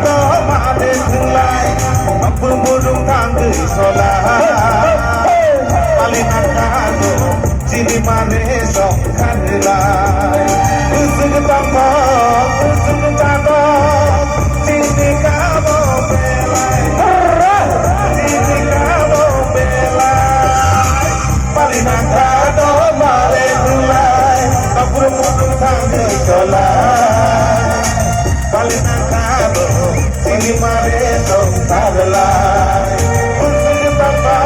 do mane thunglai apu burung tangge sola palinan kado cini mane sok kanilai usung tampo usung tado cini kabo belai cini kabo belai palinan kado mane thunglai apu burung tangge sola palinan kado cini mane sok kanilai usung tampo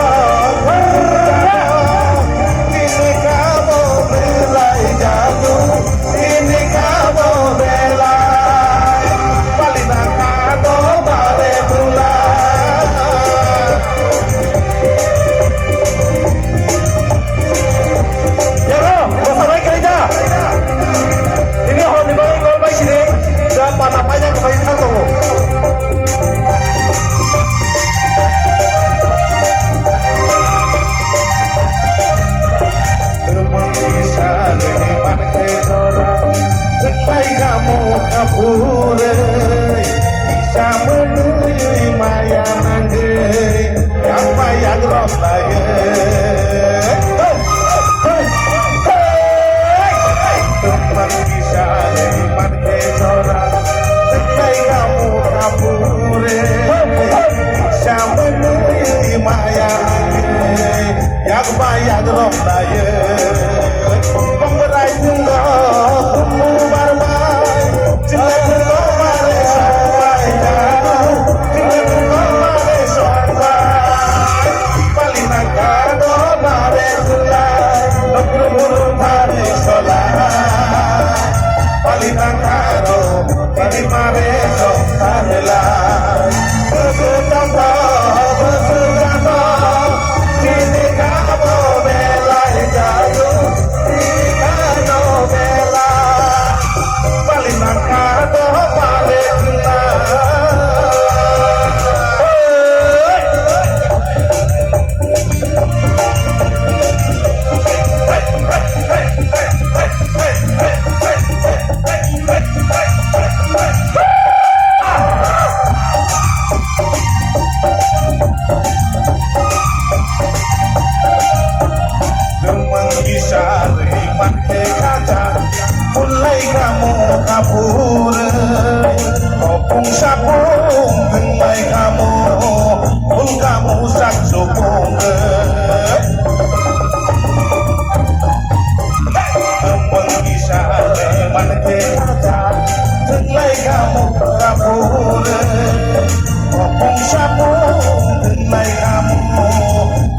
Kapure bisa menuju maya mangge apa yang roh lagi teman bisa liman kesoran sekai kamu kapure bisa menuju maya mangge apa yang roh lagi pemberai tunggu mulai kamu kabur kopung sapung mulai kamu pun kamu sak sopung temen bisa leman ke kaca mulai kamu kabur kopung sapung mulai kamu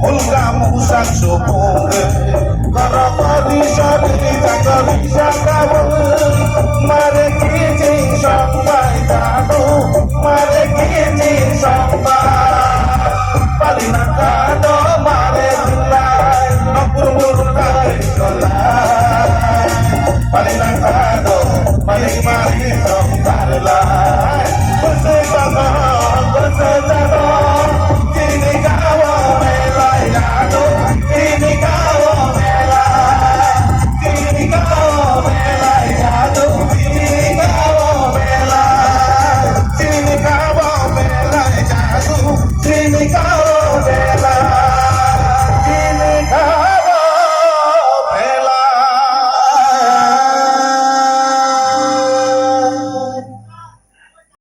pun kamu sak sopung karena tadi sari tak bisa